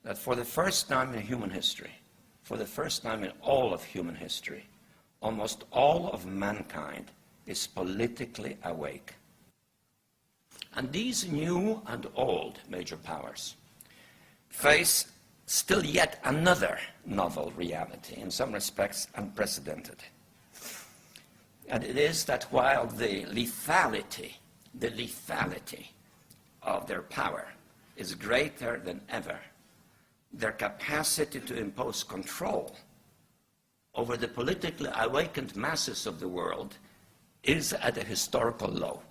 that for the first time in human history, for the first time in all of human history, almost all of mankind is politically awake. And these new and old major powers face still yet another novel reality, in some respects unprecedented. And it is that while the lethality of their power is greater than ever, their capacity to impose control over the politically awakened masses of the world is at a historical low.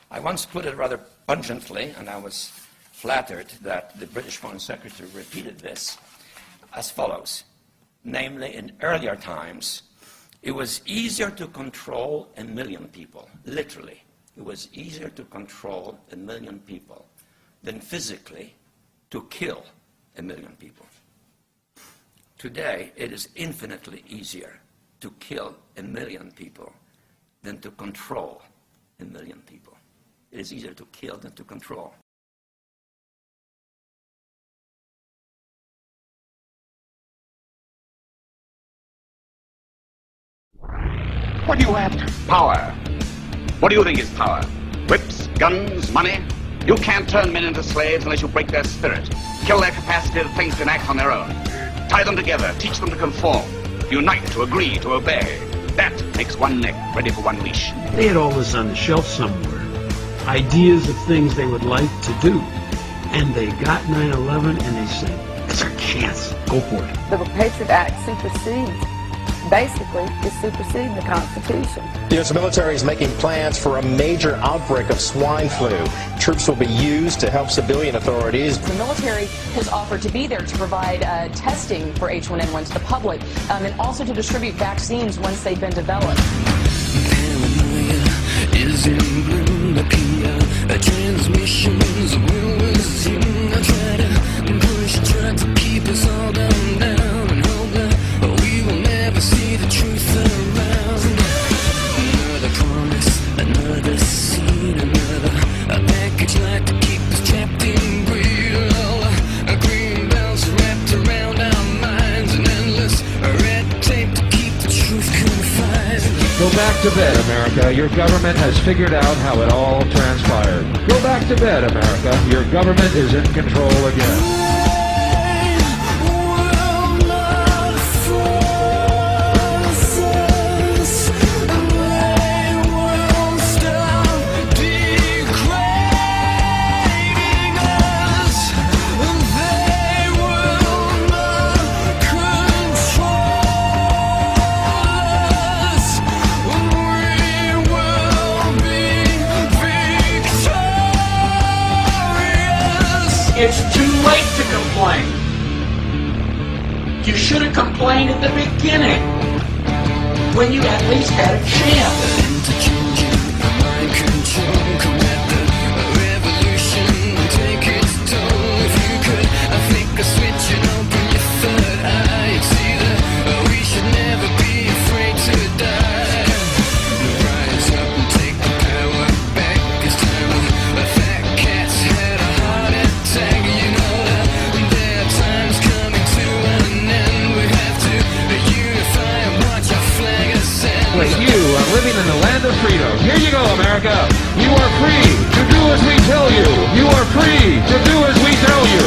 I once put it rather pungently, and I was flattered that the British Foreign Secretary repeated this, as follows. Namely, in earlier times, it was easier to control 1 million people, literally. It was easier to control 1 million people than physically to kill 1 million people. Today, it is infinitely easier to kill 1 million people than to control 1 million people. It is easier to kill than to control. What are you after? Power. What do you think is power? Whips, guns, money? You can't turn men into slaves unless you break their spirit, kill their capacity to think and act on their own. Tie them together, teach them to conform, unite, to agree, to obey. That makes one neck ready for one leash. They had all this on the shelf somewhere. Ideas of things they would like to do. And they got 9/11 and they said, it's our chance. Go for it. The Patriot Act basically is superseding the Constitution. The U.S. military is making plans for a major outbreak of swine flu. Troops will be used to help civilian authorities. The military has offered to be there to provide testing for H1N1 to the public and also to distribute vaccines once they've been developed. Paranoia is in bloom, the PR transmissions will resume. I try to keep us all down and hope that we will never see the truth around. Another promise, another scene, another package like to keep us trapped in greed. A green belts wrapped around our minds, an endless red tape to keep the truth confined. Go back to bed, America. Your government has figured out how it all transpired. Go back to bed, America. Your government is in control again. It's too late to complain. You should have complained at the beginning, when you at least had a chance. Mind control, combat the revolution, take its toll. If you could, I flick a switch and open your third eye. You'd see that we should never be afraid to die. Rise up and take the power back. It's time the fat cats had a heart attack. You know that their time's coming to an end. We have to unify and watch our flag ascend. Like you are living in the land of freedom. Here you go, America. You are free to do as we tell you. You are free to do as we tell you.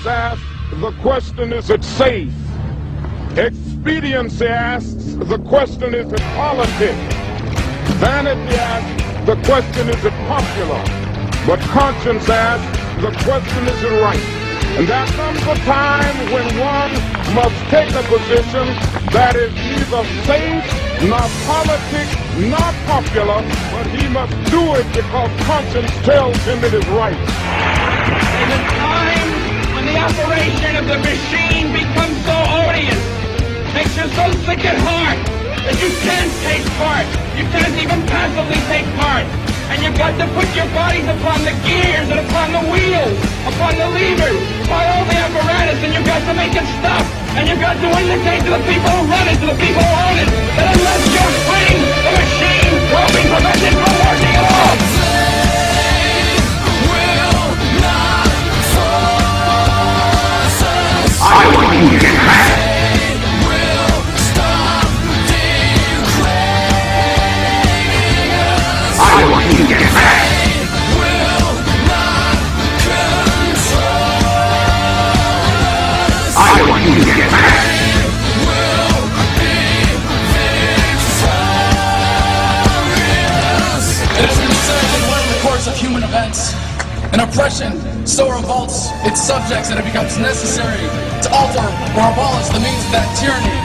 Asked, the question is it safe? Expediency asks, the question is it politics? Vanity asks, the question is it popular? But conscience asks, the question is it right? And there comes a time when one must take a position that is neither safe, nor politic, nor popular, but he must do it because conscience tells him it is right. In a time sick at heart that you can't take part. You can't even passively take part. And you've got to put your bodies upon the gears and upon the wheels, upon the levers, upon all the apparatus, and you've got to make it stop. And you've got to indicate to the people who run it, to the people who own it, that unless you're free, the machine will be prevented from working at all. I want you to get back. I want you to get back. I want you to get back. It has been said that when in the course of human events, an oppression so revolts its subjects that it becomes necessary to alter or abolish the means of that tyranny.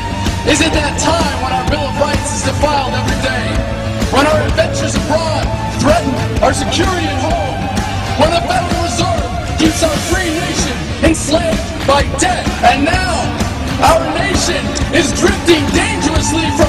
Is it that time when our Bill of Rights is defiled every day? When our adventures abroad threaten our security at home? When the Federal Reserve keeps our free nation enslaved by debt? And now, our nation is drifting dangerously from